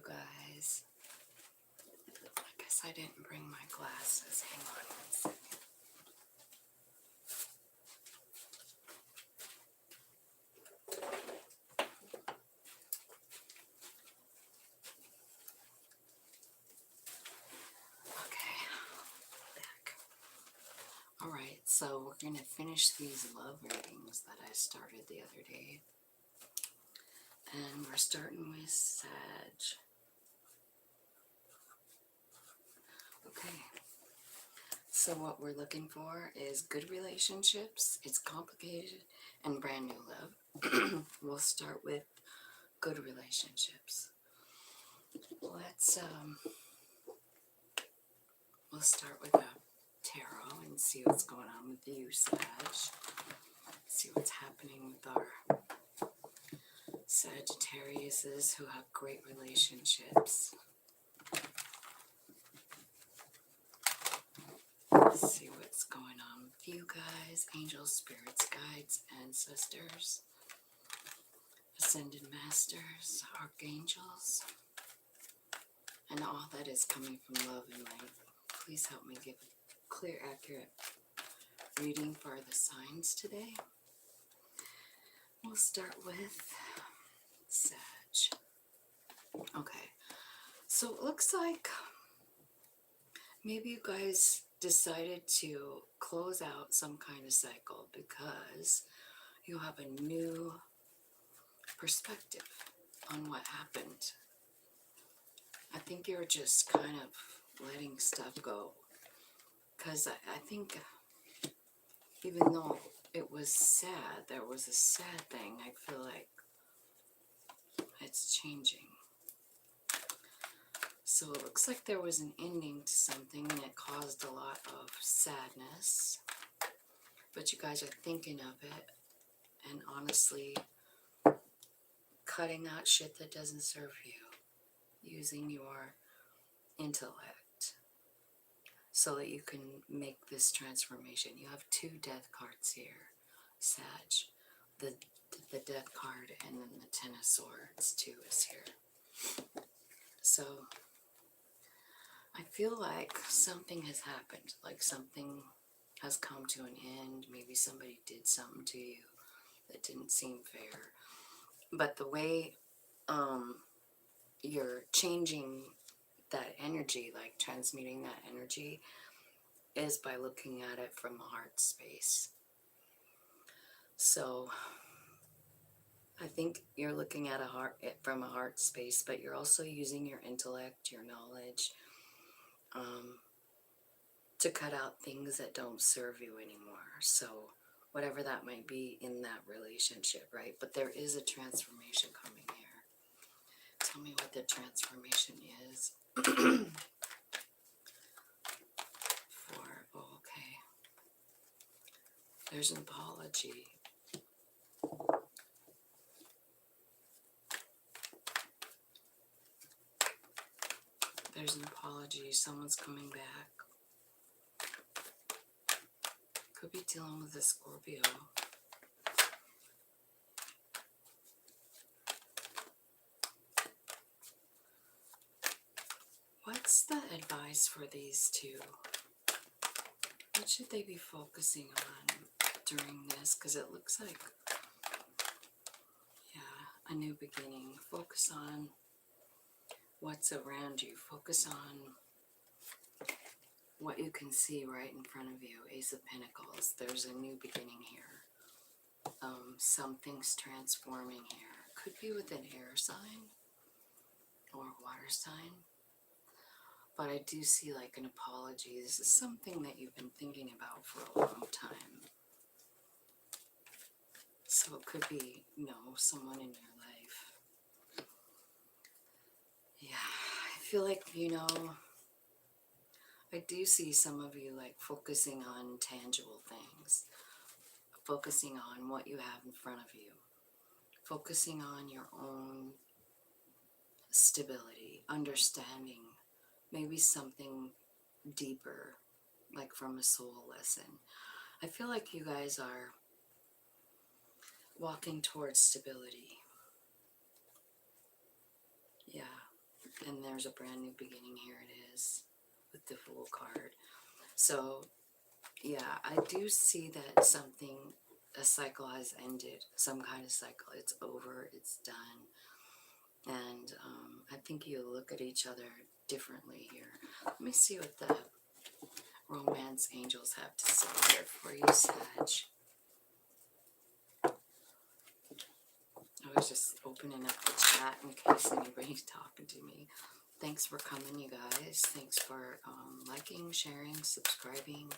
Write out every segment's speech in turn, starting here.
guys. I guess I didn't bring my glasses. Hang on one second. Okay, back. Alright, so we're going to finish these love readings that I started the other day. And we're starting with Sag. Okay, so what we're looking for is good relationships. It's complicated and brand new love. We'll start with good relationships. We'll start with a tarot and see what's going on with you, Sag. See what's happening with our Sagittariuses who have great relationships. Let's see what's going on with you guys, angels, spirits, guides, ancestors, ascended masters, archangels, and all that is coming from love and light. Please help me give a clear, accurate reading for the signs today. We'll start with Sag. Okay, so it looks like maybe you guys decided to close out some kind of cycle because you have a new perspective on what happened. I think you're just kind of letting stuff go, because I think even though it was sad, there was a sad thing, I feel like it's changing. So it looks like there was an ending to something and it caused a lot of sadness, but you guys are thinking of it and honestly cutting out shit that doesn't serve you, using your intellect so that you can make this transformation. You have two death cards here, Sag. The death card and then the Ten of Swords too is here. So I feel like something has happened, like something has come to an end. Maybe somebody did something to you that didn't seem fair. But the way you're changing that energy, like transmuting that energy, is by looking at it from a heart space. So I think you're looking at from a heart space, but you're also using your intellect, your knowledge, to cut out things that don't serve you anymore. So whatever that might be in that relationship, right? But there is a transformation coming here. Tell me what the transformation is. Okay. There's an apology. There's an apology. Someone's coming back. Could be dealing with a Scorpio. What's the advice for these two? What should they be focusing on during this? Because it looks like, yeah, a new beginning. Focus on what's around you. Focus on what you can see right in front of you. Ace of Pentacles. There's a new beginning here. Something's transforming here. Could be with an air sign or water sign. But I do see like an apology. This is something that you've been thinking about for a long time. So it could be, someone in your life. Yeah, I feel like, I do see some of you like focusing on tangible things. Focusing on what you have in front of you. Focusing on your own stability, understanding maybe something deeper, like from a soul lesson. I feel like you guys are walking towards stability. Yeah, And there's a brand new beginning. Here it is with the Fool card. So yeah, I do see that something, a cycle has ended. Some kind of cycle. It's over. It's done. And I think you look at each other differently here. Let me see what the romance angels have to say here for you, Sag. I was just opening up the chat in case anybody's talking to me. Thanks for coming, you guys. Thanks for liking, sharing, subscribing.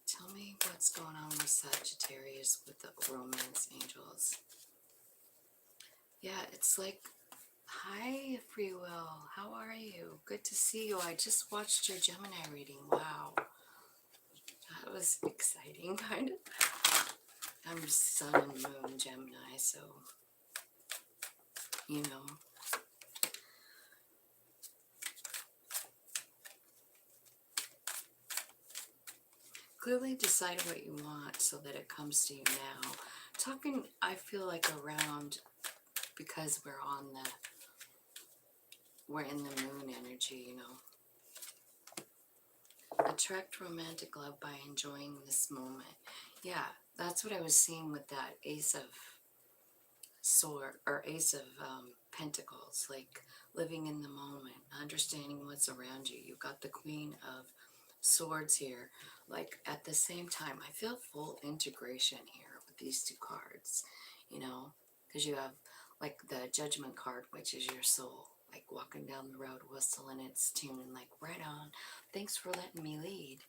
Tell me what's going on with Sagittarius with the romance angels. Yeah, it's like, hi, Free Will. How are you? Good to see you. I just watched your Gemini reading. Wow. That was exciting, kind of. I'm Sun and Moon Gemini, so, you know. Clearly decide what you want so that it comes to you now. Talking, I feel like around, because we're in the moon energy, you know. Attract romantic love by enjoying this moment. Yeah, that's what I was seeing with that Ace of Pentacles, like living in the moment, understanding what's around you. You've got the Queen of Swords here. Like at the same time, I feel full integration here with these two cards, you know, because you have like the Judgment card, which is your soul, like walking down the road whistling its tune, like right on, thanks for letting me lead.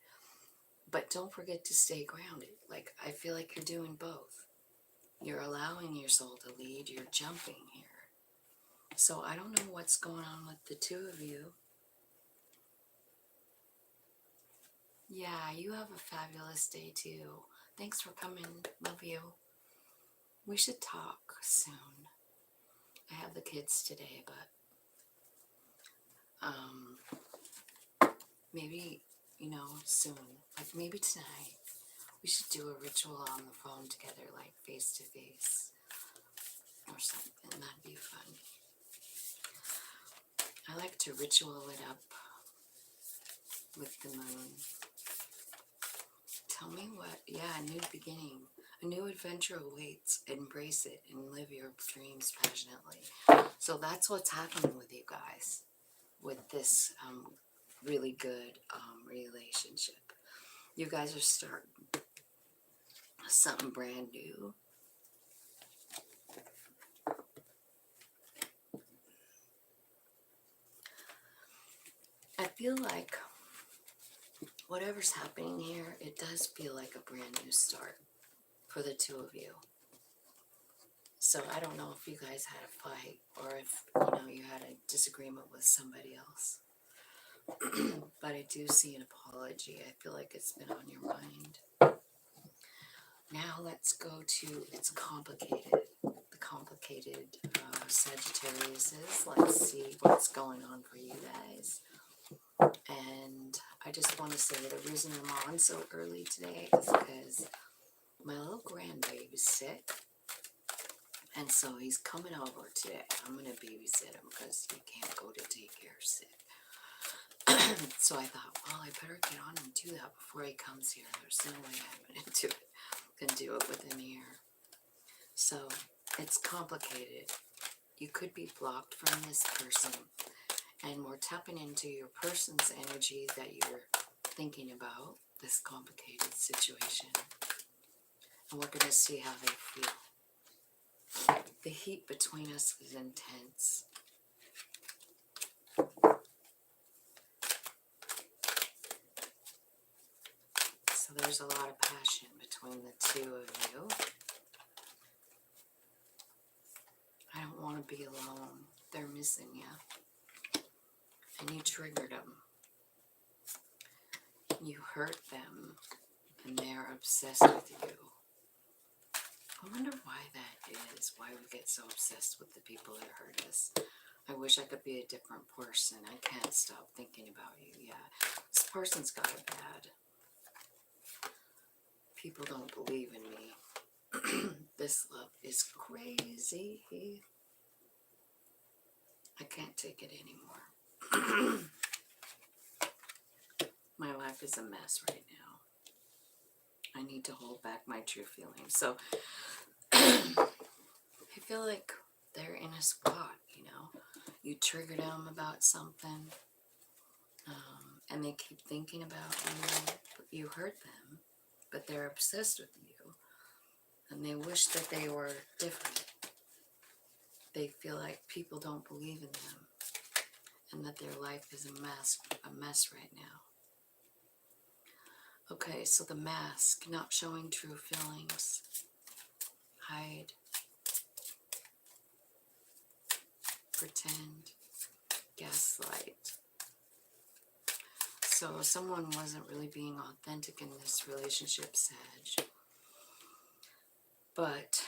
But don't forget to stay grounded. Like I feel like you're doing both. You're allowing your soul to lead, you're jumping here. So I don't know what's going on with the two of you. Yeah, you have a fabulous day too. Thanks for coming. Love you. We should talk soon. I have the kids today, but maybe, you know, soon. Like maybe tonight. We should do a ritual on the phone together, like face to face or something. That'd be fun. I like to ritual it up with the moon. Tell me what, yeah, a new beginning. A new adventure awaits. Embrace it and live your dreams passionately. So that's what's happening with you guys with this really good relationship. You guys are starting something brand new. I feel like whatever's happening here, it does feel like a brand new start for the two of you. So I don't know if you guys had a fight or if, you know, you had a disagreement with somebody else. But I do see an apology. I feel like it's been on your mind. Now let's go to, it's complicated. The complicated Sagittariuses. Let's see what's going on for you guys. And I just want to say the reason I'm on so early today is because my little grandbaby is sick. And so he's coming over today. I'm going to babysit him because he can't go to daycare sick. So I thought, well, I better get on and do that before he comes here. There's no way I'm going to do it. Can do it with him here. So it's complicated. You could be blocked from this person, and we're tapping into your person's energy that you're thinking about this complicated situation, and we're going to see how they feel. The heat between us is intense. So there's a lot of passion between the two of you. I don't want to be alone. They're missing you. And you triggered them. You hurt them. And they're obsessed with you. I wonder why that is. Why we get so obsessed with the people that hurt us. I wish I could be a different person. I can't stop thinking about you. Yeah. This person's got it bad. People don't believe in me. This love is crazy. I can't take it anymore. My life is a mess right now. I need to hold back my true feelings. So I feel like they're in a spot, you know. You trigger them about something, and they keep thinking about you hurt them, but they're obsessed with you, and they wish that they were different. They feel like people don't believe in them, and that their life is a mess right now. Okay, so the mask, not showing true feelings, hide, pretend, gaslight. So someone wasn't really being authentic in this relationship, Sag. But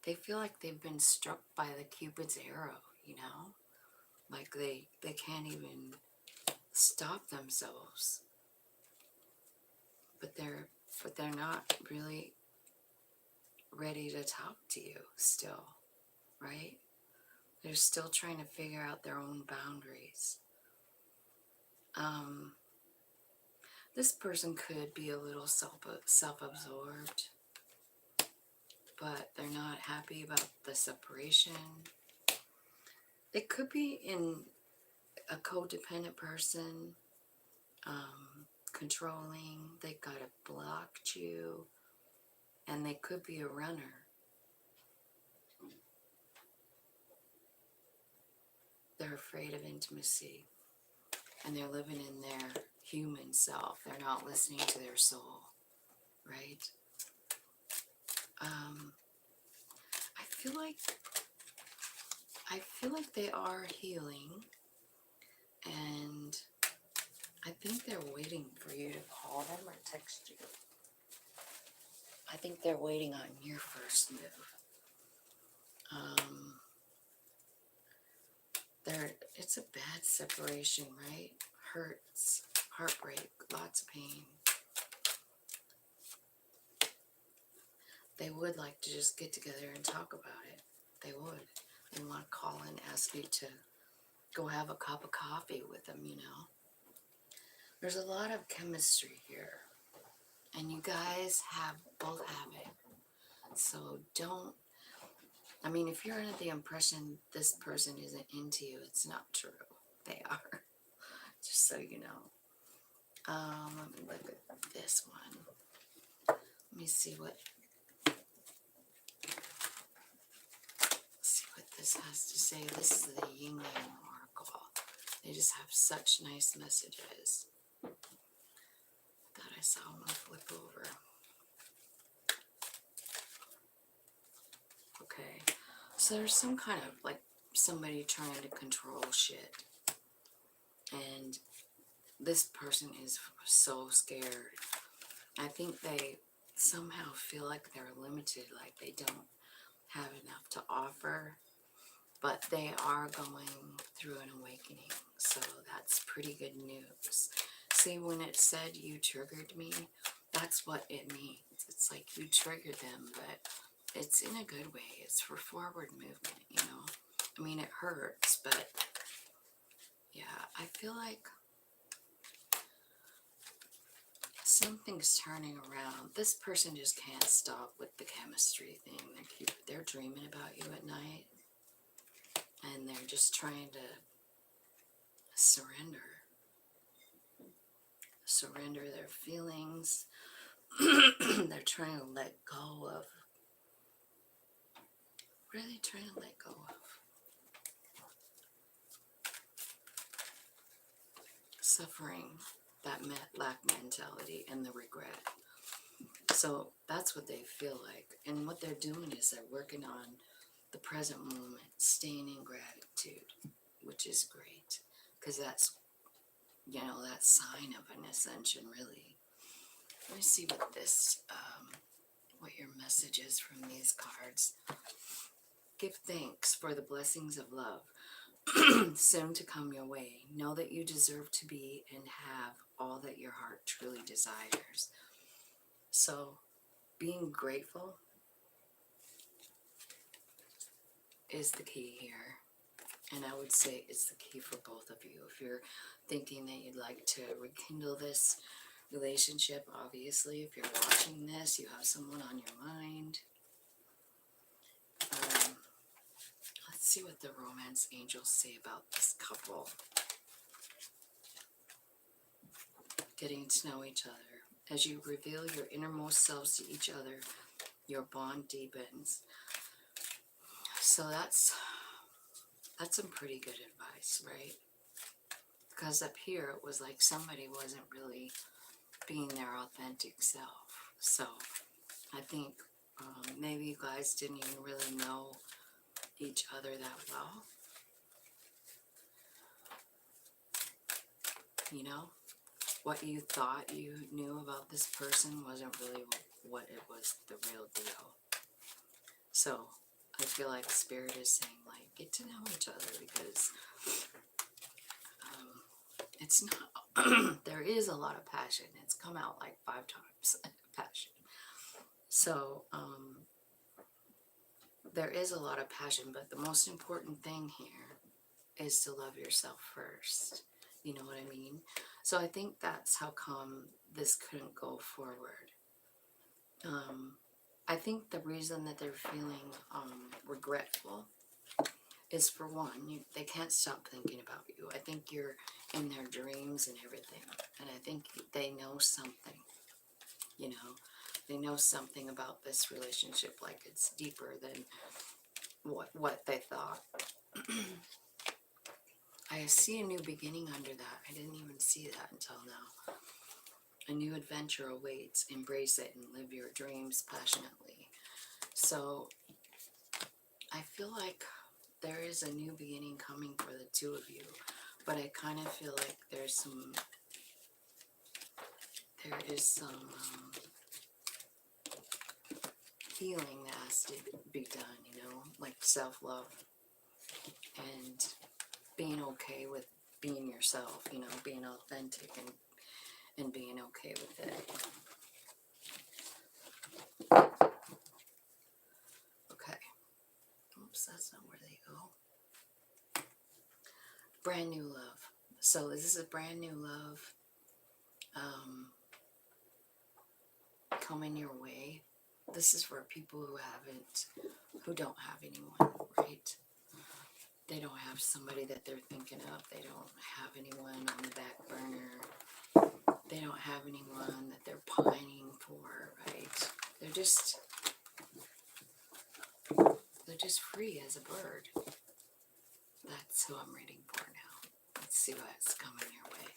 they feel like they've been struck by the Cupid's arrow, you know? Like they can't even stop themselves. But they're not really ready to talk to you still, right? They're still trying to figure out their own boundaries. This person could be a little self-absorbed, but they're not happy about the separation. It could be in a codependent person, controlling. They got blocked you, and they could be a runner. They're afraid of intimacy, and they're living in their human self. They're not listening to their soul, right? I feel like they are healing, and I think they're waiting for you to call them or text you. I think they're waiting on your first move. It's a bad separation, right? Hurts, heartbreak, lots of pain. They would like to just get together and talk about it. They would. They want to call and ask you to go have a cup of coffee with them, you know. There's a lot of chemistry here, and you guys both have it. So don't, I mean, if you're under the impression this person isn't into you, it's not true. They are. Just so you know. Let me look at this one. Let me see what this has to say. This is the Yin Yang Oracle. They just have such nice messages. I thought I saw one flip over. Okay, so there's some kind of like somebody trying to control shit, and this person is so scared. I think they somehow feel like they're limited, like they don't have enough to offer, but they are going through an awakening, so that's pretty good news. See, when it said you triggered me, that's what it means. It's like you triggered them, but it's in a good way. It's for forward movement, you know. I mean, it hurts, but yeah, I feel like something's turning around. This person just can't stop with the chemistry thing. They're dreaming about you at night, and they're just trying to surrender their feelings. They're trying to let go of. What are they trying to let go of? Suffering, that lack mentality, and the regret. So that's what they feel like. And what they're doing is they're working on the present moment, staying in gratitude, which is great. Because that's, you know, that sign of an ascension, really. Let me see what what your message is from these cards. Give thanks for the blessings of love soon to come your way. Know that you deserve to be and have all that your heart truly desires. So being grateful is the key here. And I would say it's the key for both of you. If you're thinking that you'd like to rekindle this relationship, obviously, if you're watching this, you have someone on your mind. Let's see what the romance angels say about this couple. Getting to know each other. As you reveal your innermost selves to each other, your bond deepens. So that's some pretty good advice, right? Because up here it was like somebody wasn't really being their authentic self. So I think maybe you guys didn't even really know each other that well. You know, what you thought you knew about this person wasn't really what it was, the real deal. So I feel like Spirit is saying, like, get to know each other, because it's not, there is a lot of passion. It's come out like 5 times, passion. So, there is a lot of passion, but the most important thing here is to love yourself first. You know what I mean? So I think that's how come this couldn't go forward. I think the reason that they're feeling regretful is, for one, they can't stop thinking about you. I think you're in their dreams and everything. And I think they know something, you know. They know something about this relationship, like it's deeper than what they thought. I see a new beginning under that. I didn't even see that until now. A new adventure awaits. Embrace it and live your dreams passionately. So I feel like there is a new beginning coming for the two of you, but I kind of feel like there is some healing that has to be done, you know, like self-love and being okay with being yourself, you know, being authentic and being okay with it. Okay. Oops, that's not where they go. Brand new love. So this is a brand new love coming your way. This is for people who don't have anyone, right? They don't have somebody that they're thinking of. They don't have anyone on the back burner. They don't have anyone that they're pining for, right? They're just free as a bird. That's who I'm reading for now. Let's see what's coming your way.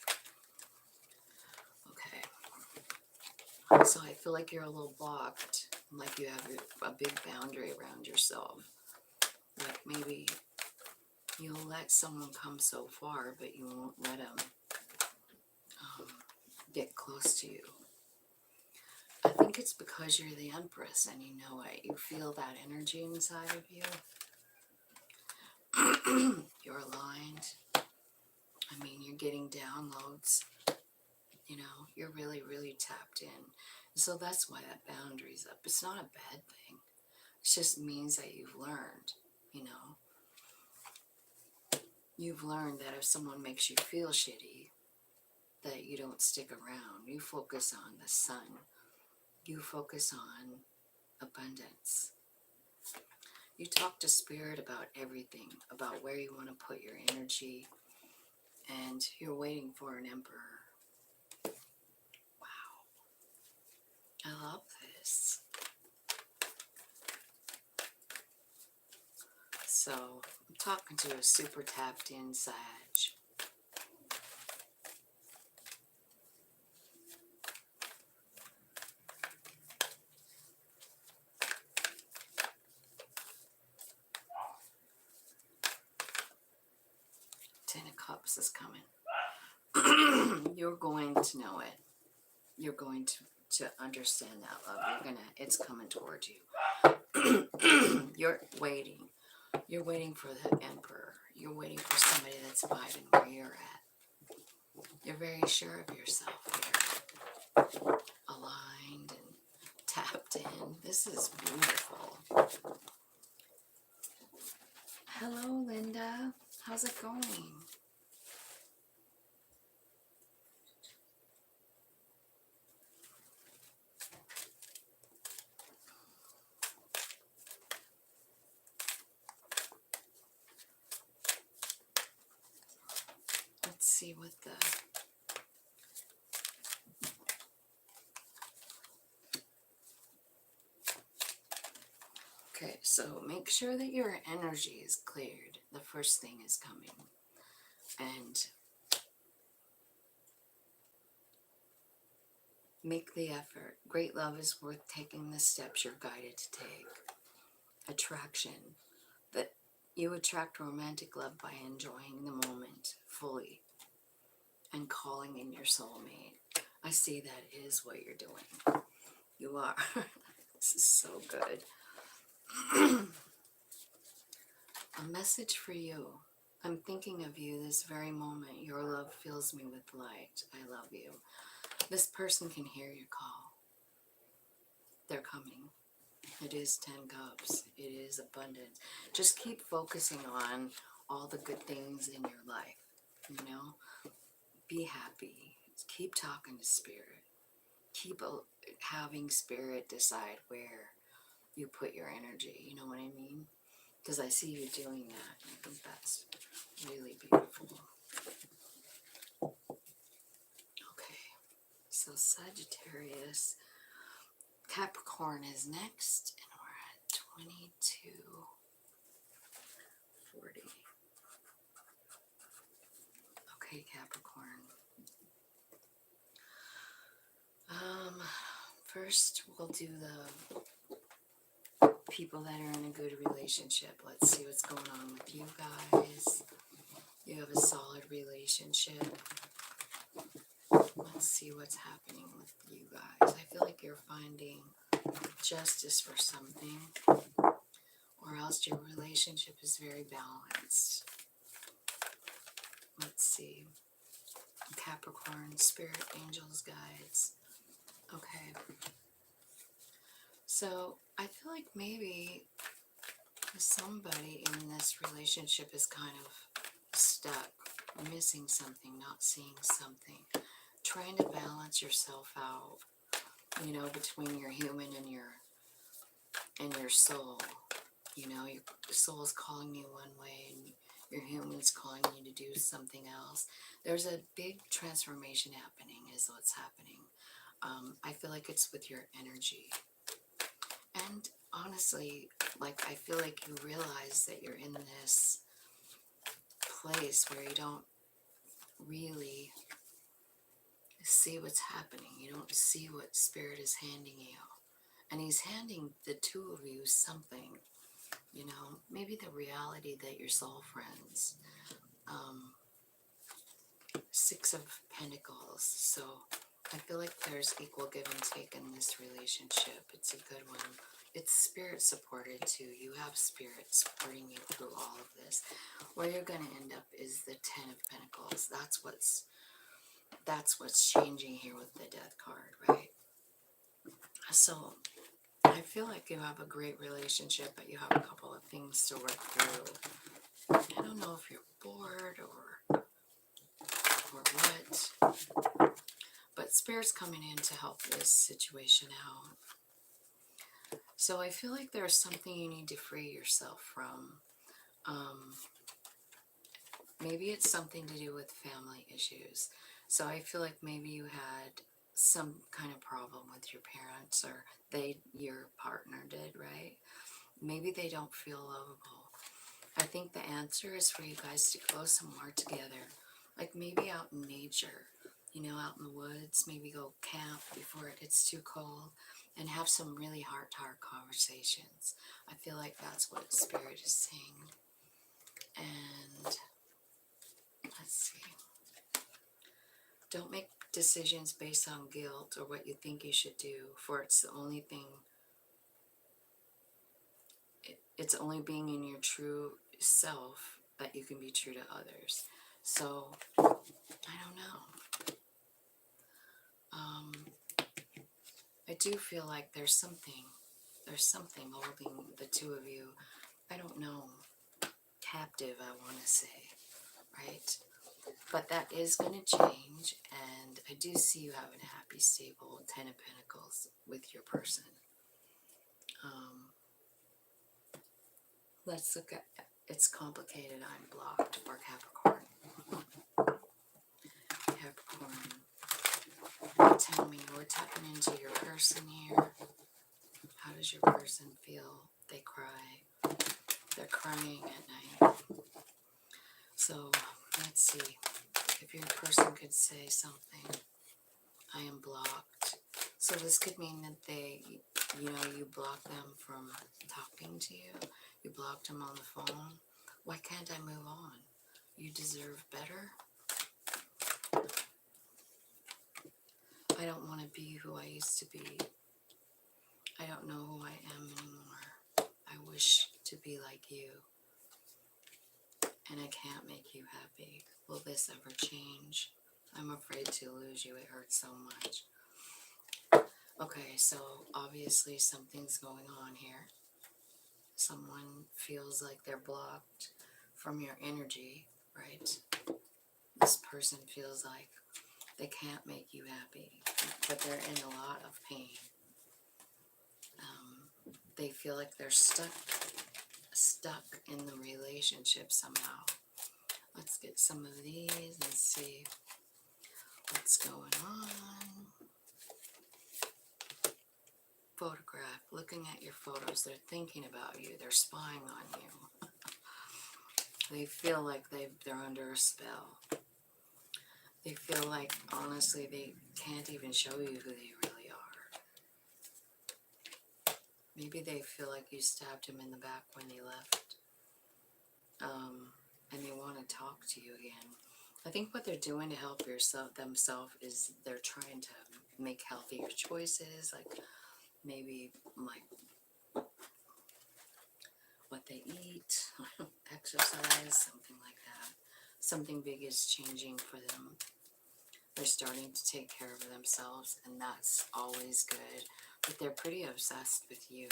Okay. So I feel like you're a little blocked, like you have a big boundary around yourself. Like maybe you'll let someone come so far, but you won't let them get close to you. I think it's because you're the Empress and you know it. You feel that energy inside of you. You're aligned. I mean, you're getting downloads. You know, you're really, really tapped in. So that's why that boundary's up. It's not a bad thing. It just means that you've learned, you know. You've learned that if someone makes you feel shitty, that you don't stick around. You focus on the sun. You focus on abundance. You talk to Spirit about everything, about where you want to put your energy, and you're waiting for an emperor. Wow. I love this. So, I'm talking to a super tapped in Sag. 10 of Cups is coming. You're going to know it. You're going to understand that love. It's coming towards you. You're waiting. You're waiting for the Emperor. You're waiting for somebody that's vibing where you're at. You're very sure of yourself here. Aligned and tapped in. This is beautiful. Hello, Linda. How's it going? Let's see what the... Okay, so make sure that your energy is cleared. The first thing is coming. And make the effort. Great love is worth taking the steps you're guided to take. Attraction. That you attract romantic love by enjoying the moment fully and calling in your soulmate. I see that is what you're doing. You are. This is so good. A message for you. I'm thinking of you this very moment. Your love fills me with light. I love you. This person can hear your call. They're coming. It is 10 cups. It is abundance. Just keep focusing on all the good things in your life. You know? Be happy. Keep talking to spirit. Keep having spirit decide where you put your energy. You know what I mean? Because I see you doing that. I think that's really beautiful. Okay. So Sagittarius. Capricorn is next. And we're at 2240. Okay, Capricorn. First we'll do the people that are in a good relationship. Let's see what's going on with you guys. You have a solid relationship. Let's see what's happening with you guys. I feel like you're finding justice for something, or else your relationship is very balanced. Let's see. Capricorn, spirit, angels, guides. Okay. So I feel like maybe somebody in this relationship is kind of stuck, missing something, not seeing something, trying to balance yourself out, you know, between your human and your soul. You know, your soul is calling you one way and your human's calling you to do something else. There's a big transformation happening is what's happening. I feel like it's with your energy. And honestly, like, I feel like you realize that you're in this place where you don't really see what's happening. You don't see what spirit is handing you. And he's handing the two of you something, you know, maybe the reality that you're soul friends. 6 of Pentacles. So I feel like there's equal give and take in this relationship. It's a good one. It's spirit supported too. You have spirit supporting you through all of this. Where you're going to end up is the 10 of Pentacles. That's what's changing here with the Death card, right? So I feel like you have a great relationship, but you have a couple of things to work through. I don't know if you're bored or what, but Spirit's coming in to help this situation out. So I feel like there's something you need to free yourself from. Maybe it's something to do with family issues. So I feel like maybe you had some kind of problem with your parents, or your partner did, right? Maybe they don't feel lovable. I think the answer is for you guys to go somewhere together, like maybe out in nature, you know, out in the woods, maybe go camp before it gets too cold, and have some really heart-to-heart conversations. I feel like that's what Spirit is saying. And let's see. Don't make decisions based on guilt or what you think you should do, for it's the only thing. It's only being in your true self that you can be true to others. So, I don't know. I do feel like there's something holding the two of you. I don't know. captive, I want to say, right? But that is going to change, and I do see you having a happy, stable Ten of Pentacles with your person. Let's look at, it's complicated, I'm blocked for Capricorn. Capricorn, tell me, we're tapping into your person here. How does your person feel? They cry. They're crying at night. So, let's see. If your person could say something. I am blocked. So this could mean that they, you block them from talking to you. You blocked them on the phone. Why can't I move on? You deserve better. I don't want to be who I used to be. I don't know who I am anymore. I wish to be like you. And I can't make you happy. Will this ever change? I'm afraid to lose you. It hurts so much. Okay, so obviously something's going on here. Someone feels like they're blocked from your energy, right? This person feels like they can't make you happy, but they're in a lot of pain. They feel like they're stuck in the relationship somehow. Let's get some of these and see what's going on. Photograph, looking at your photos, they're thinking about you, they're spying on you. They feel like they're under a spell. They feel like, honestly, they can't even show you who they really are. Maybe they feel like you stabbed him in the back when they left. And they want to talk to you again. I think what they're doing to help themselves is they're trying to make healthier choices, like maybe like what they eat, exercise, something like that. Something big is changing for them. They're starting to take care of themselves, and that's always good. But they're pretty obsessed with you,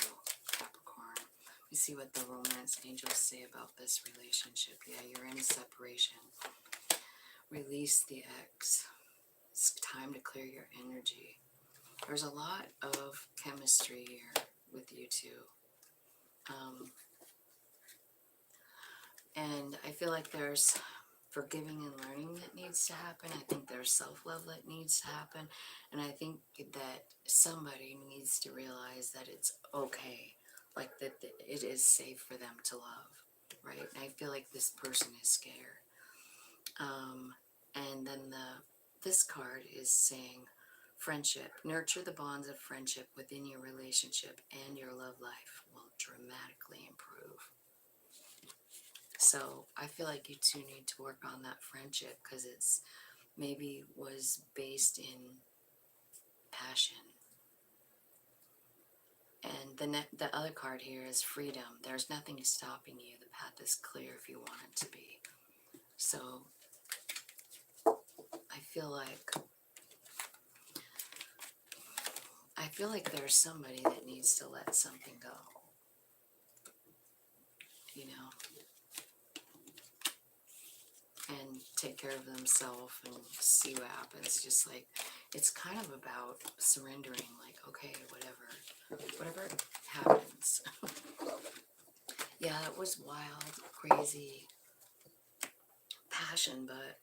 Capricorn. We see what the romance angels say about this relationship. Yeah, you're in a separation. Release the ex. It's time to clear your energy. There's a lot of chemistry here with you two. And I feel like there's forgiving and learning that needs to happen. I think there's self-love that needs to happen. And I think that somebody needs to realize that it's okay. Like that it is safe for them to love, right? And I feel like this person is scared. And then this card is saying friendship. Nurture the bonds of friendship within your relationship, and your love life will dramatically improve. So I feel like you two need to work on that friendship, because it's maybe was based in passion. And the other card here is freedom. There's nothing stopping you. The path is clear if you want it to be. So I feel like there's somebody that needs to let something go. You know? And take care of themselves and see what happens. Just like, it's kind of about surrendering, like, okay, whatever happens. Yeah, it was wild, crazy passion, but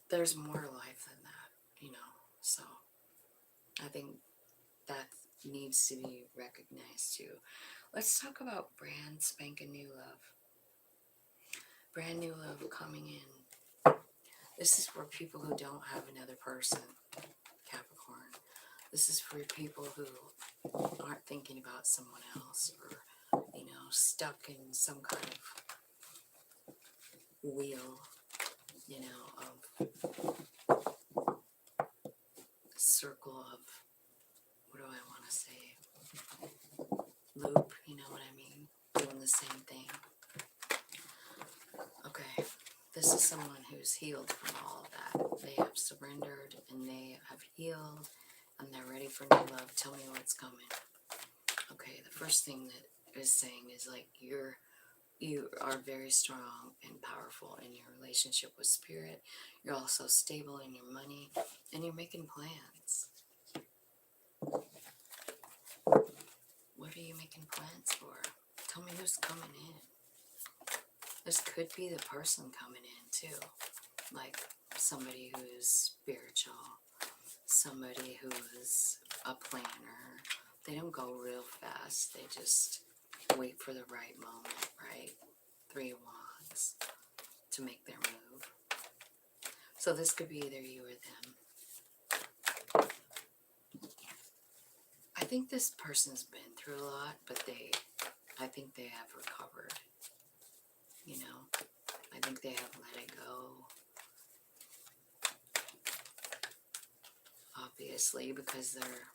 there's more life than that, so I think that needs to be recognized too. Let's talk about brand spanking new love. Brand new love coming in. This is for people who don't have another person, Capricorn. This is for people who aren't thinking about someone else, or, stuck in some kind of wheel, of circle of, what do I want to say, loop, you know what I mean? Doing the same thing. Okay, this is someone who's healed from all of that. They have surrendered and they have healed, and they're ready for new love. Tell me what's coming. Okay, the first thing that is saying is like you are very strong and powerful in your relationship with spirit. You're also stable in your money, and you're making plans. What are you making plans for? Tell me who's coming in. This could be the person coming in too, like somebody who's spiritual, somebody who's a planner. They don't go real fast. They just wait for the right moment, right? 3 of Wands to make their move. So this could be either you or them. I think this person's been through a lot, but I think they have recovered. You know, I think they have let it go. Obviously, because they're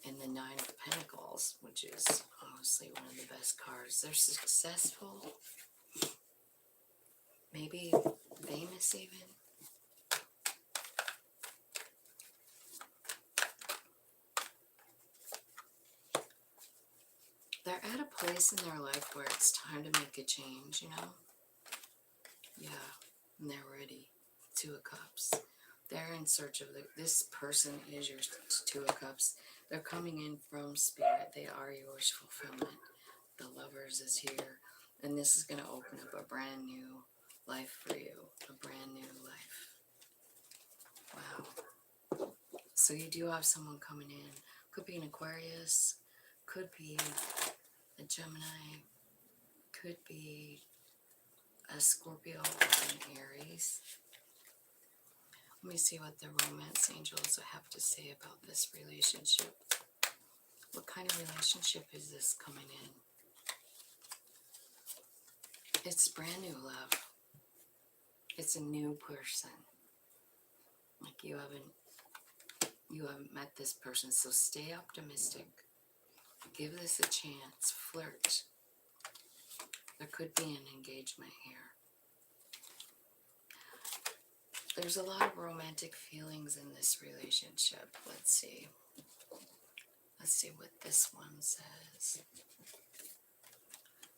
in the 9 of Pentacles, which is honestly one of the best cards. They're successful, maybe famous even. They're at a place in their life where it's time to make a change, you know? Yeah, and they're ready. 2 of Cups. They're in search of this person is your 2 of Cups. They're coming in from spirit. They are your wish fulfillment. The Lovers is here, and this is going to open up a brand new life for you. A brand new life. Wow. So you do have someone coming in. Could be an Aquarius. Could be a Gemini. Could be a Scorpio or an Aries. Let me see what the romance angels have to say about this relationship. What kind of relationship is this coming in? It's brand new love. It's a new person. Like you haven't met this person, so stay optimistic. Give this a chance. Flirt. There could be an engagement here. There's a lot of romantic feelings in this relationship. Let's see. Let's see what this one says.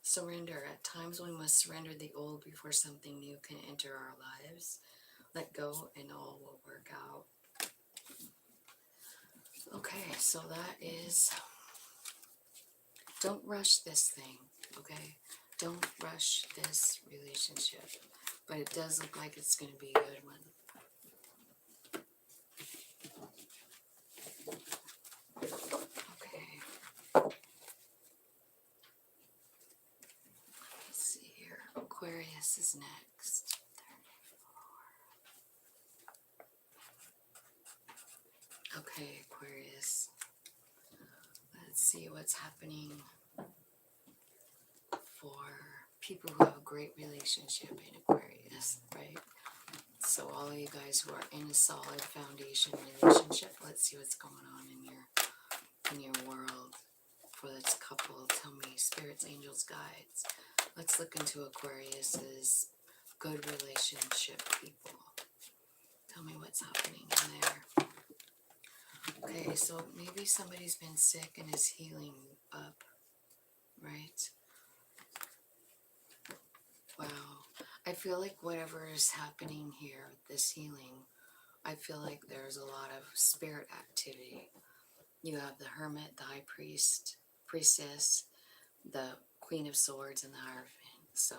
Surrender. At times we must surrender the old before something new can enter our lives. Let go and all will work out. Okay, so that is... Don't rush this thing, okay? Don't rush this relationship. But it does look like it's going to be a good one. Okay. Let's see here. Aquarius is next. Okay, Aquarius. Let's see what's happening for people who have a great relationship in Aquarius, right? So all of you guys who are in a solid foundation relationship, let's see what's going on in your world for this couple. Tell me, spirits, angels, guides. Let's look into Aquarius's good relationship people. Tell me what's happening in there. Okay, so maybe somebody's been sick and is healing up, right? Wow. I feel like whatever is happening here with this healing, I feel like there's a lot of spirit activity. You have the Hermit, the High Priest, Priestess, the Queen of Swords, and the Hierophant. So,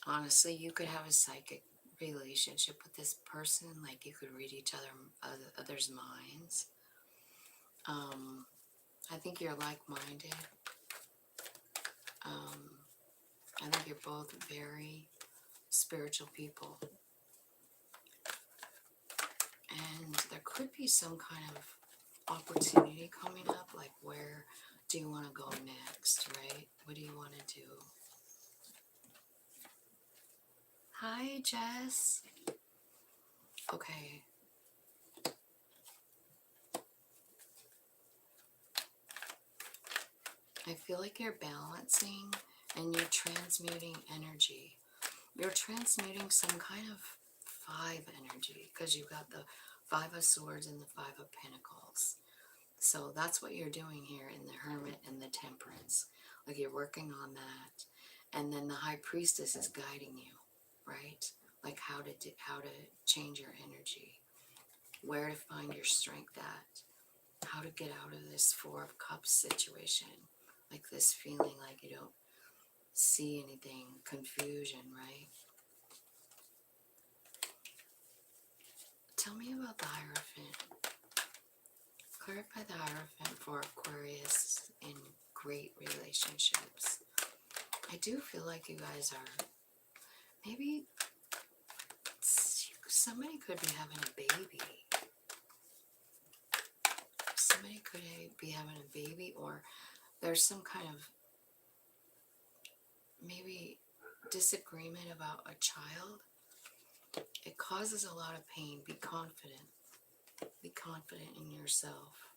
honestly, you could have a psychic relationship with this person. Like, you could read each other's minds. I think you're like-minded. I think you're both very spiritual people. And there could be some kind of opportunity coming up, like where do you want to go next, right? What do you want to do? Hi, Jess. Okay. I feel like you're balancing and you're transmuting energy. You're transmuting some kind of 5 energy because you've got the Five of Swords and the Five of Pentacles. So that's what you're doing here in the Hermit and the Temperance. Like you're working on that. And then the High Priestess is guiding you, right? Like how to change your energy, where to find your strength at, how to get out of this Four of Cups situation, like this feeling like you don't see anything, confusion, right? Tell me about the Hierophant. Clarify the Hierophant for Aquarius in great relationships. I do feel like you guys are, maybe somebody could be having a baby. Somebody could be having a baby, or there's some kind of maybe disagreement about a child. It causes a lot of pain. Be confident. Be confident in yourself.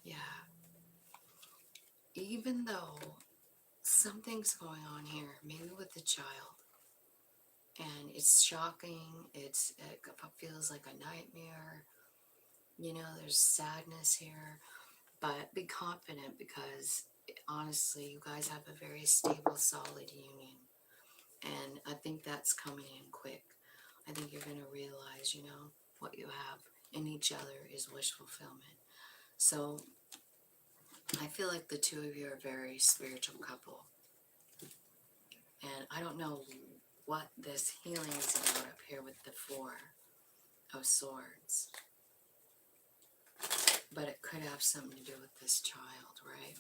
Yeah. Even though something's going on here, maybe with the child, and it's shocking, it feels like a nightmare, you know, there's sadness here, but be confident because honestly, you guys have a very stable, solid union, and I think that's coming in quick. I think you're going to realize, you know, what you have in each other is wish fulfillment. So I feel like the two of you are a very spiritual couple. And I don't know what this healing is about up here with the Four of Swords. But it could have something to do with this child, right?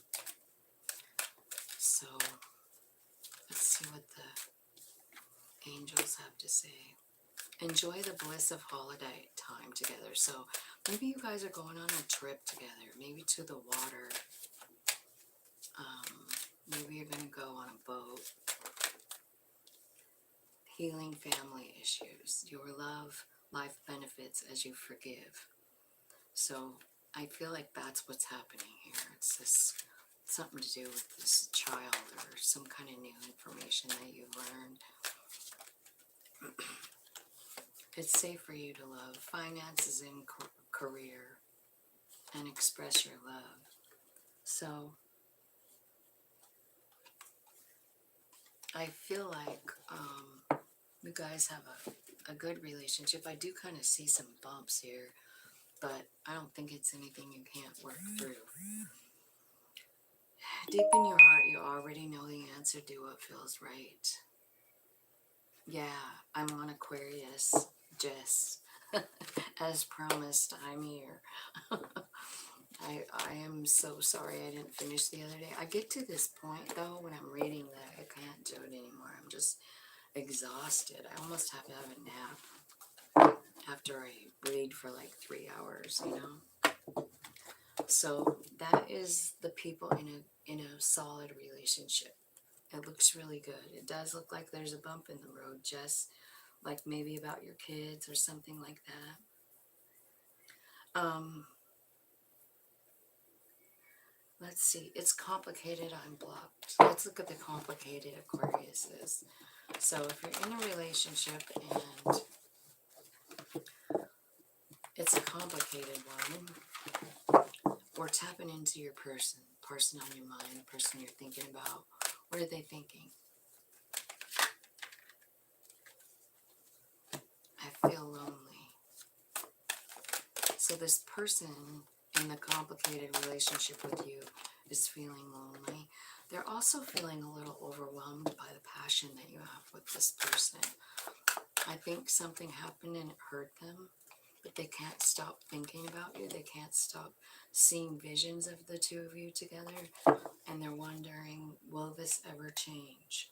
So let's see what the angels have to say. Enjoy the bliss of holiday time together. So maybe you guys are going on a trip together, maybe to the water. Maybe you're going to go on a boat. Healing family issues. Your love, life benefits as you forgive. So I feel like that's what's happening here. It's this something to do with this child or some kind of new information that you've learned. It's safe for you to love. Finances and career, and express your love. So I feel like you guys have a good relationship. I do kind of see some bumps here, but I don't think it's anything you can't work through. Deep in your heart, you already know the answer. Do what feels right. Yeah, I'm on Aquarius, Jess. As promised, I'm here. I am so sorry I didn't finish the other day. I get to this point, though, when I'm reading that I can't do it anymore. I'm just exhausted. I almost have to have a nap after I read for like 3 hours, you know? So that is the people in a solid relationship. It looks really good. It does look like there's a bump in the road, Jess, like maybe about your kids or something like that. Let's see. It's complicated. I'm blocked. Let's look at the complicated Aquarius is. So if you're in a relationship and it's a complicated one, we're tapping into your person on your mind, the person you're thinking about. What are they thinking? I feel lonely. So this person in the complicated relationship with you is feeling lonely. They're also feeling a little overwhelmed by the passion that you have with this person. I think something happened and it hurt them, but they can't stop thinking about you. They can't stop seeing visions of the two of you together, and they're wondering, will this ever change?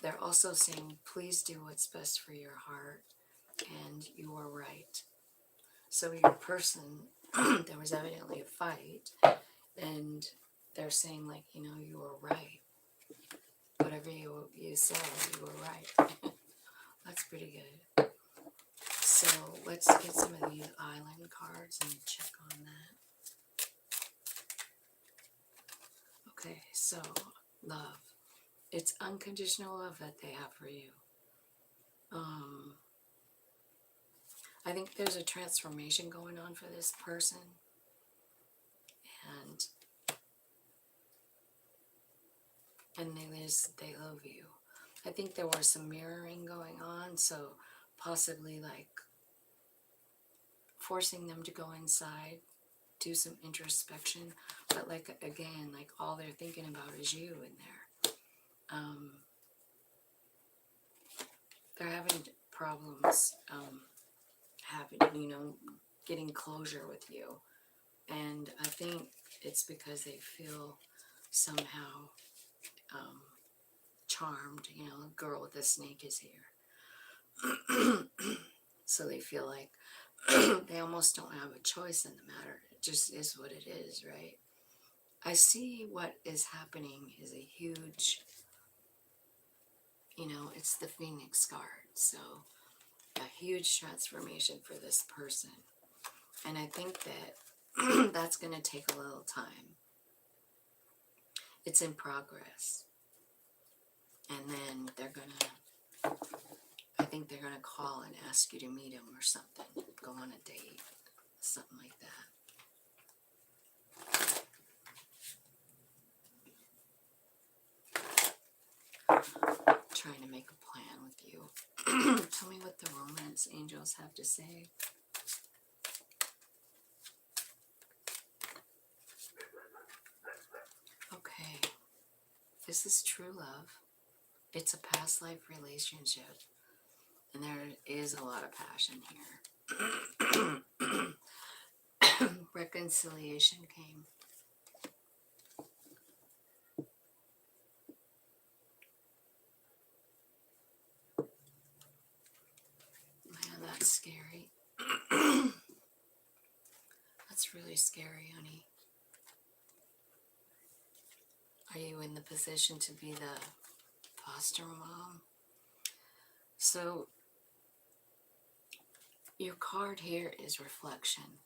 They're also saying, please do what's best for your heart, and you are right. So your person, there was evidently a fight, and they're saying, like, you know, you were right. Whatever you said, you were right. That's pretty good. So let's get some of these island cards and check on that. Okay, so love. It's unconditional love that they have for you. I think there's a transformation going on for this person, and they love you. I think there was some mirroring going on, so possibly like forcing them to go inside, do some introspection, but like again, like all they're thinking about is you in there. They're having problems getting closure with you, and I think it's because they feel somehow charmed. The girl with the snake is here. So they feel like they almost don't have a choice in the matter. It just is what it is, right? I see what is happening is a huge, it's the Phoenix card. So a huge transformation for this person. And I think that that's going to take a little time. It's in progress. And then I think they're going to call and ask you to meet them or something. Go on a date. Something like that. Trying to make a plan with you. Tell me what the romance angels have to say. Okay. This is true love. It's a past life relationship. And there is a lot of passion here. Reconciliation came. Man, that's scary. That's really scary, honey. Are you in the position to be the foster mom? So, your card here is reflection.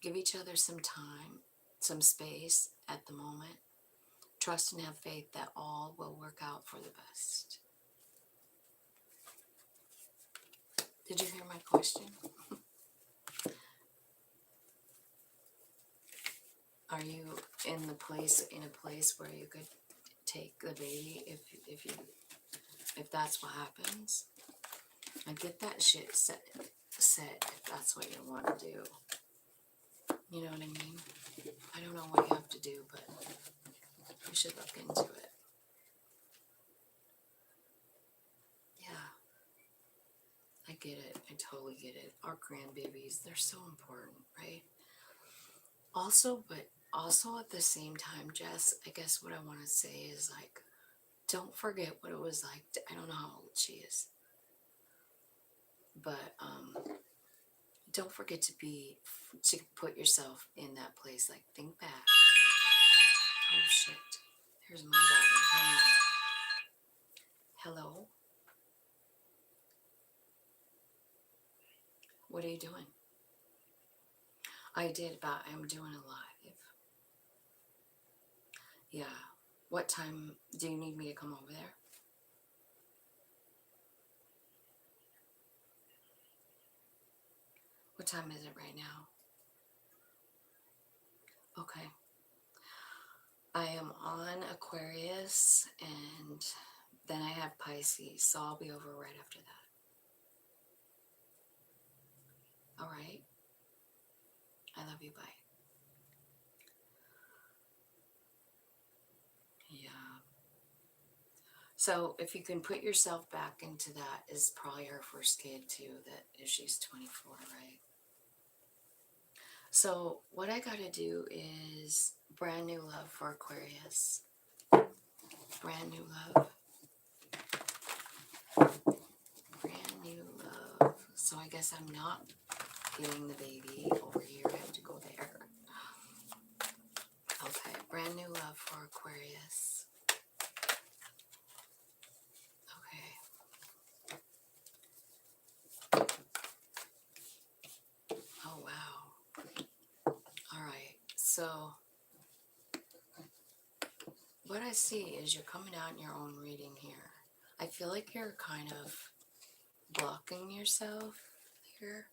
Give each other some time, some space at the moment. Trust and have faith that all will work out for the best. Did you hear my question? Are you in a place where you could take the baby if that's what happens? And get that shit set if that's what you want to do. You know what I mean? I don't know what you have to do, but you should look into it. Yeah. I get it. I totally get it. Our grandbabies, they're so important, right? Also at the same time, Jess, I guess what I want to say is like, don't forget what it was like. I don't know how old she is. But don't forget to put yourself in that place. Like, think back. Oh shit. Here's my daughter. Hang on. Hello? What are you doing? I did, but I'm doing a live. Yeah. What time do you need me to come over there? What time is it right now? Okay. I am on Aquarius, and then I have Pisces, so I'll be over right after that. All right. I love you. Bye. Yeah. So if you can put yourself back into that, is probably her first kid too, that if she's 24, right? So what I got to do is brand new love for Aquarius. Brand new love. Brand new love. So I guess I'm not getting the baby over here. I have to go there. Okay, brand new love for Aquarius. Okay. Oh, wow. All right, so what I see is you're coming out in your own reading here. I feel like you're kind of blocking yourself here.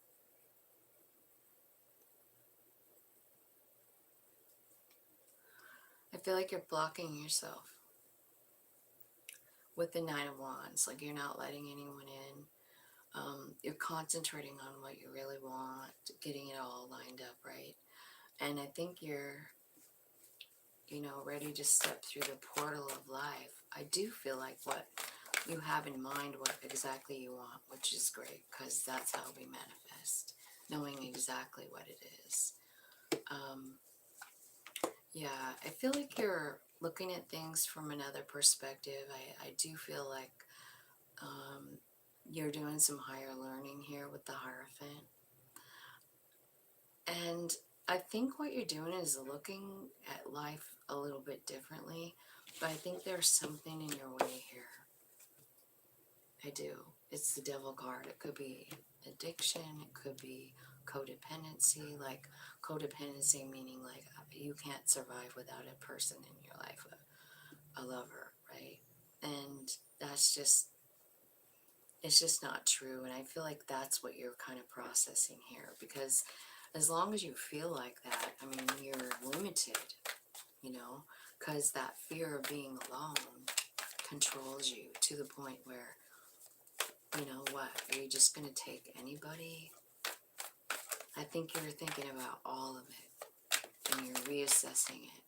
I feel like you're blocking yourself with the Nine of Wands, like you're not letting anyone in. You're concentrating on what you really want, getting it all lined up, right? And I think you're, ready to step through the portal of life. I do feel like what you have in mind, what exactly you want, which is great, because that's how we manifest, knowing exactly what it is. Yeah, I feel like you're looking at things from another perspective. I do feel like you're doing some higher learning here with the Hierophant. And I think what you're doing is looking at life a little bit differently, but I think there's something in your way here. I do. It's the Devil card. It could be addiction, it could be codependency, like codependency meaning like you can't survive without a person in your life, a lover, right? And that's just, it's just not true. And I feel like that's what you're kind of processing here, because as long as you feel like that, I mean, you're limited, because that fear of being alone controls you to the point where, you know what, are you just going to take anybody? I think you're thinking about all of it and you're reassessing it,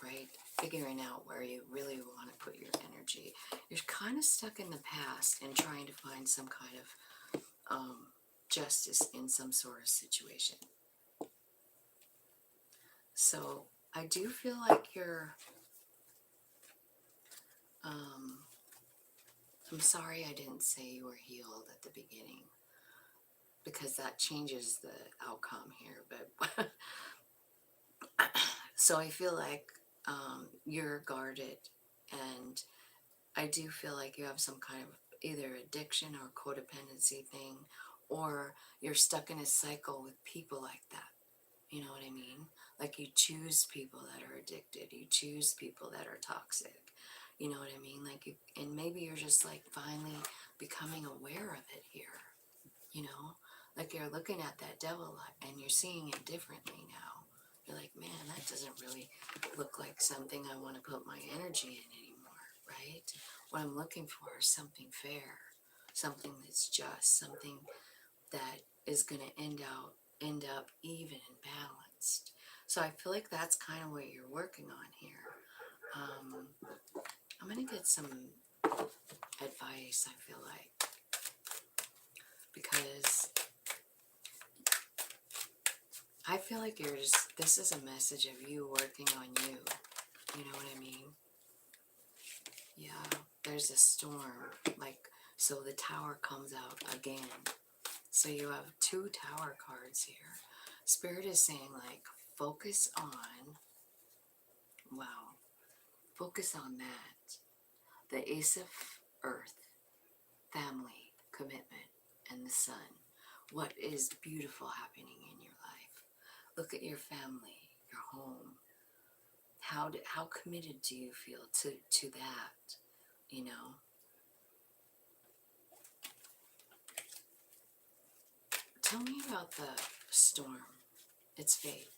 right? Figuring out where you really want to put your energy. You're kind of stuck in the past and trying to find some kind of justice in some sort of situation. So I do feel like you're, I'm sorry I didn't say you were healed at the beginning, because that changes the outcome here. But so I feel like you're guarded, and I do feel like you have some kind of either addiction or codependency thing, or you're stuck in a cycle with people like that. You know what I mean? Like you choose people that are addicted, you choose people that are toxic. You know what I mean? Like you, and maybe you're just like finally becoming aware of it here. Like you're looking at that devil and you're seeing it differently now. You're like, man, that doesn't really look like something I want to put my energy in anymore, right? What I'm looking for is something fair, something that's just, something that is going to end up even and balanced. So I feel like that's kind of what you're working on here. I'm going to get some advice, I feel like, because I feel like you're just, this is a message of you working on you. You know what I mean? Yeah, there's a storm, like, so the Tower comes out again. So you have two Tower cards here. Spirit is saying, like, focus on, wow, focus on that. The Ace of Earth, family, commitment, and the Sun. What is beautiful happening in your life? Look at your family, your home. How committed do you feel to that? You know? Tell me about the storm. It's fate.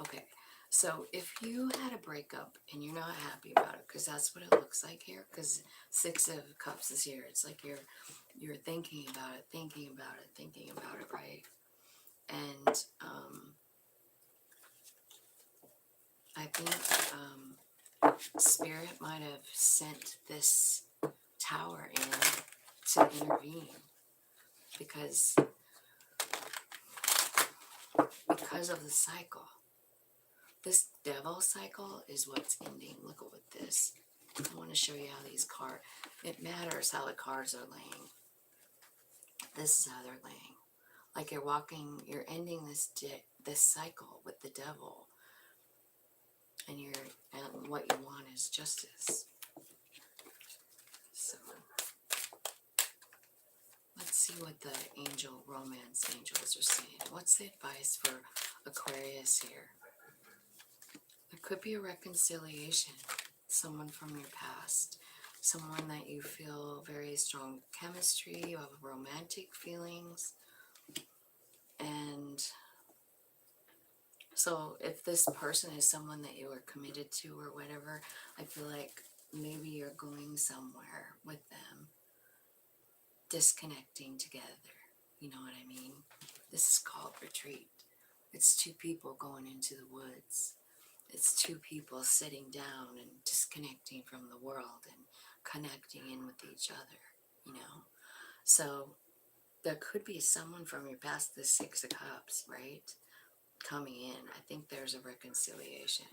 Okay. So if you had a breakup and you're not happy about it, because that's what it looks like here, because Six of Cups is here. It's like you're thinking about it, thinking about it, thinking about it, right? And I think Spirit might have sent this Tower in to intervene, because of the cycle. This devil cycle is what's ending. Look at this. I want to show you how these cards, it matters how the cards are laying. This is how they're laying. Like you're ending this cycle with the devil. And what you want is justice. So let's see what the romance angels are saying. What's the advice for Aquarius here? There could be a reconciliation. someone from your past, someone that you feel very strong chemistry, you have romantic feelings. And so if this person is someone that you are committed to or whatever, I feel like maybe you're going somewhere with them, disconnecting together. You know what I mean? This is called retreat. It's two people going into the woods. It's two people sitting down and disconnecting from the world and connecting in with each other, you know? So there could be someone from your past, the Six of Cups, right? Coming in. I think there's a reconciliation.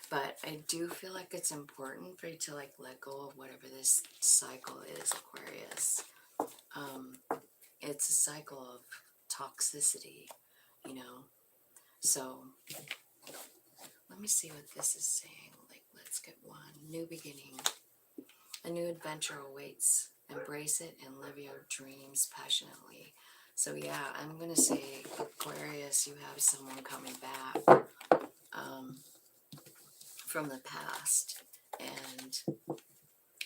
But I do feel like it's important for you to like let go of whatever this cycle is, Aquarius. It's a cycle of toxicity, you know? So let me see what this is saying. Like, let's get one. New beginning. A new adventure awaits. Embrace it and live your dreams passionately. So yeah, I'm going to say, Aquarius, you have someone coming back from the past. And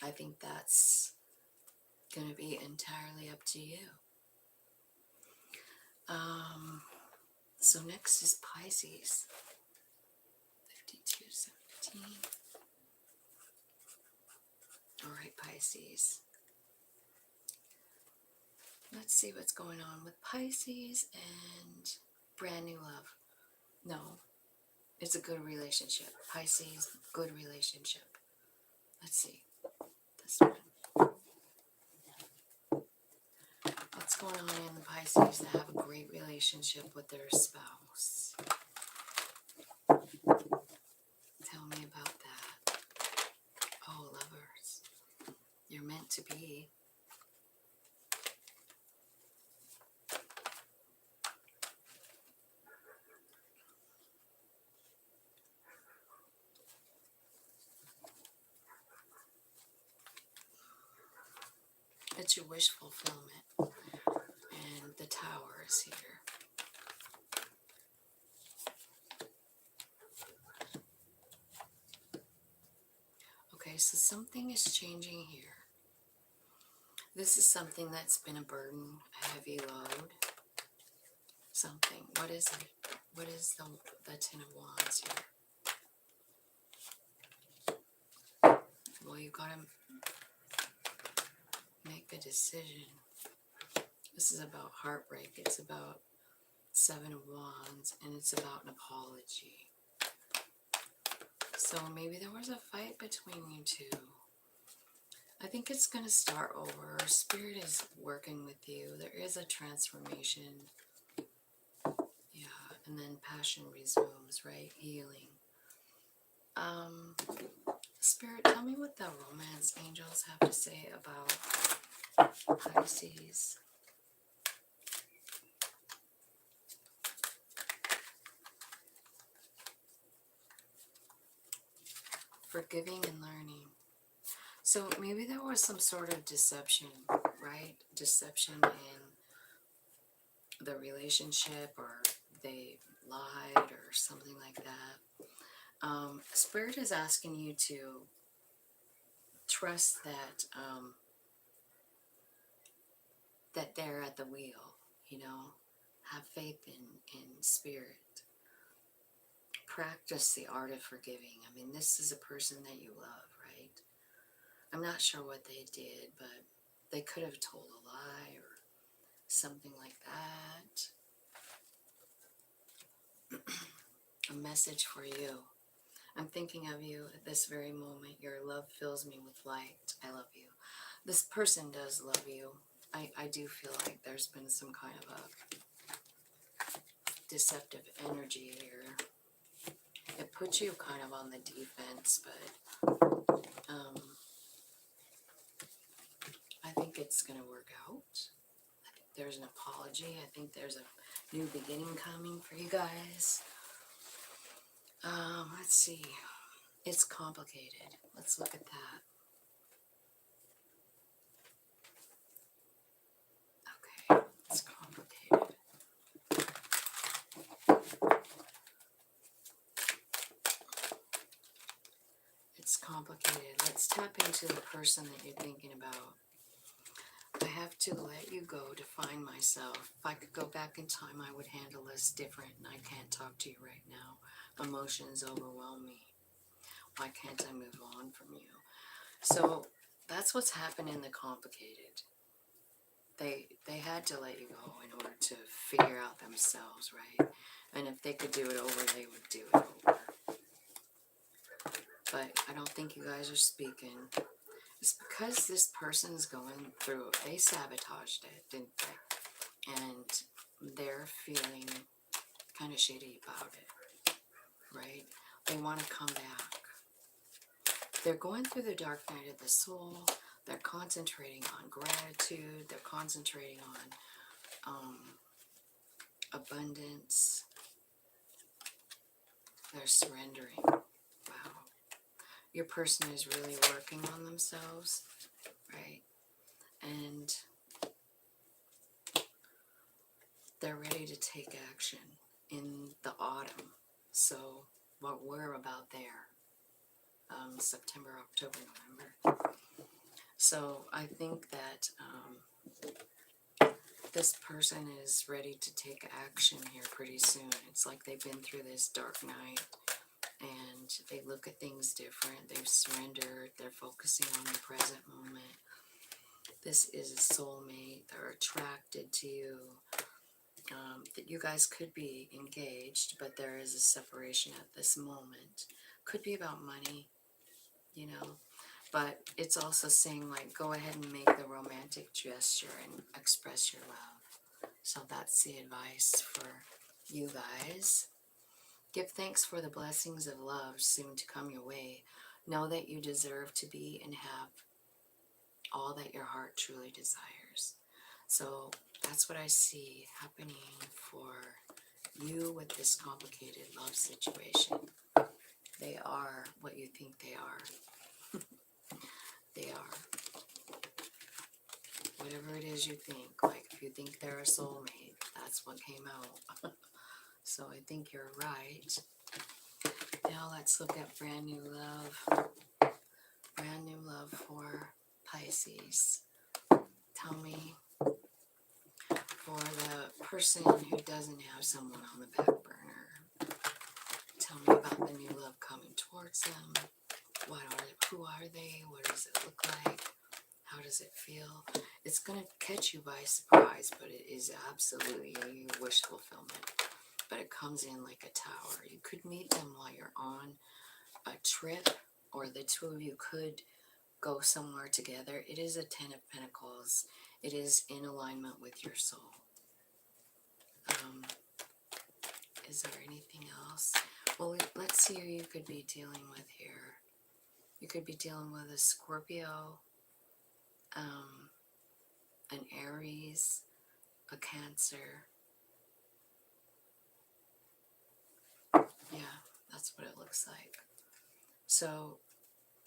I think that's going to be entirely up to you. So next is Pisces. 5217. All right, Pisces. Let's see what's going on with Pisces and brand new love. No, it's a good relationship. Pisces, good relationship. Let's see. This one. What's going on in the Pisces that have a great relationship with their spouse? Tell me about that. Oh, lovers. You're meant to be. It's your wish fulfillment. And the Tower is here. Okay, so something is changing here. This is something that's been a burden, a heavy load. Something. What is it? What is the Ten of Wands here? Well, you gotta make a decision. This is about heartbreak. It's about Seven of Wands, and it's about an apology. So maybe there was a fight between you two. I think it's going to start over. Spirit is working with you. There is a transformation. Yeah, and then passion resumes, right? Healing. Spirit, tell me what the romance angels have to say about Pisces. Forgiving and learning. So maybe there was some sort of deception, right? Deception in the relationship, or they lied or something like that. Spirit is asking you to trust that that they're at the wheel, you know. Have faith in Spirit. Practice the art of forgiving. I mean, this is a person that you love, right? I'm not sure what they did, but they could have told a lie or something like that. A message for you. I'm thinking of you at this very moment. Your love fills me with light. I love you. This person does love you. I do feel like there's been some kind of a deceptive energy here. It puts you kind of on the defense, but I think it's going to work out. I think there's an apology. I think there's a new beginning coming for you guys. Let's see. It's complicated. Let's look at that. Okay, it's complicated. It's complicated. complicated. Let's tap into the person that you're thinking about. I have to let you go to find myself. If I could go back in time, I would handle this different, and I can't talk to you right now. Emotions overwhelm me. Why can't I move on from you? So that's what's happened in the complicated. They had to let you go in order to figure out themselves, right? And if they could do it over, they would do it over. But I don't think you guys are speaking. It's because this person's going through, they sabotaged it, didn't they? And they're feeling kind of shitty about it, right? They want to come back. They're going through the dark night of the soul. They're concentrating on gratitude. They're concentrating on abundance. They're surrendering. Wow. Your person is really working on themselves, right? And they're ready to take action in the autumn. So what we're about there, September, October, November. So I think that this person is ready to take action here pretty soon. It's like they've been through this dark night and they look at things different. They've surrendered. They're focusing on the present moment. This is a soulmate. They're attracted to you. That you guys could be engaged, but there is a separation at this moment. Could be about money, you know, but it's also saying, like, go ahead and make the romantic gesture and express your love. So that's the advice for you guys. Give thanks for the blessings of love soon to come your way. Know that you deserve to be and have all that your heart truly desires. So that's what I see happening for you with this complicated love situation. They are what you think they are. They are. Whatever it is you think. Like, if you think they're a soulmate, that's what came out. So I think you're right. Now let's look at brand new love. Brand new love for Pisces. Tell me, for the person who doesn't have someone on the back burner, tell me about the new love coming towards them. Who are they? What does it look like? How does it feel? It's going to catch you by surprise, but it is absolutely a wish fulfillment. But it comes in like a tower. You could meet them while you're on a trip, or the two of you could go somewhere together. It is a 10 of Pentacles. It is in alignment with your soul. Is there anything else? Well, let's see who you could be dealing with here. You could be dealing with a Scorpio, an Aries, a Cancer. Yeah, that's what it looks like. So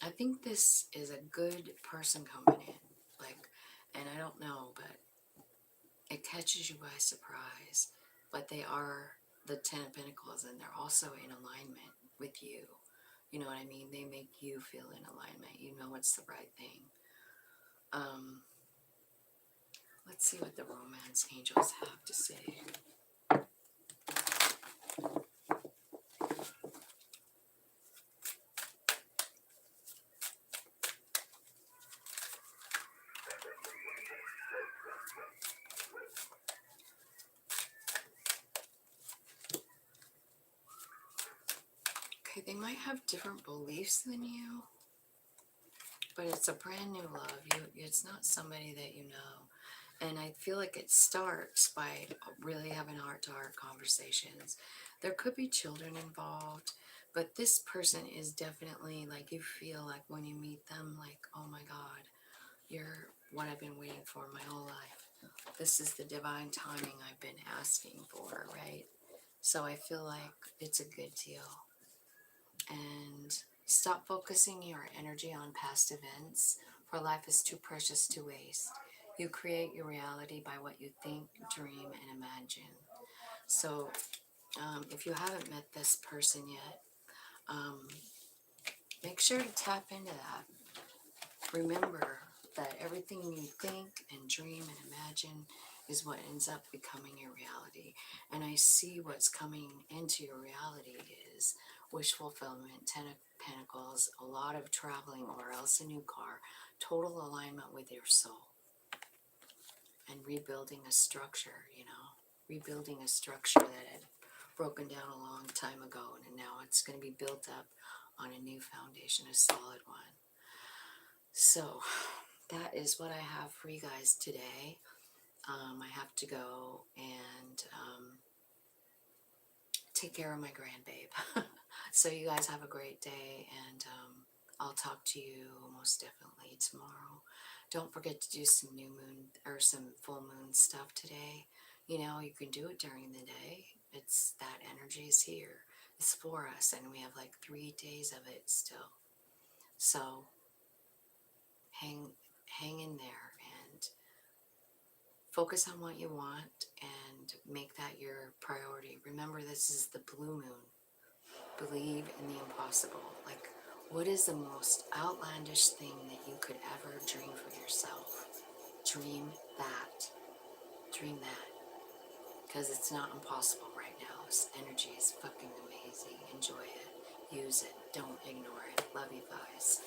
I think this is a good person coming in. Like, and I don't know, but it catches you by surprise. But they are the 10 of Pentacles, and they're also in alignment with you. You know what I mean? They make you feel in alignment. You know it's the right thing. Let's see what the romance angels have to say. Okay, they might have different beliefs than you, but it's a brand new love. It's not somebody that you know. And I feel like it starts by really having heart-to-heart conversations. There could be children involved, but this person is definitely, like, you feel like when you meet them, like, oh my God, you're what I've been waiting for my whole life. This is the divine timing I've been asking for, right? So I feel like it's a good deal. And stop focusing your energy on past events, for life is too precious to waste. You create your reality by what you think, dream, and imagine. So if you haven't met this person yet, make sure to tap into that. Remember that everything you think and dream and imagine is what ends up becoming your reality. And I see what's coming into your reality is wish fulfillment, Ten of Pentacles, a lot of traveling or else a new car, total alignment with your soul, and rebuilding a structure, rebuilding a structure that had broken down a long time ago, and now it's going to be built up on a new foundation, a solid one. So that is what I have for you guys today. I have to go and take care of my grandbabe. So you guys have a great day, and I'll talk to you most definitely tomorrow. Don't forget to do some new moon or some full moon stuff today. You can do it during the day. It's that energy is here. It's for us, and we have like 3 days of it still. So hang in there and focus on what you want and make that your priority. Remember, this is the blue moon. Believe in the impossible. Like, what is the most outlandish thing that you could ever dream for yourself? Dream that. Dream that. Because it's not impossible right now. This energy is fucking amazing. Enjoy it. Use it. Don't ignore it. Love you guys.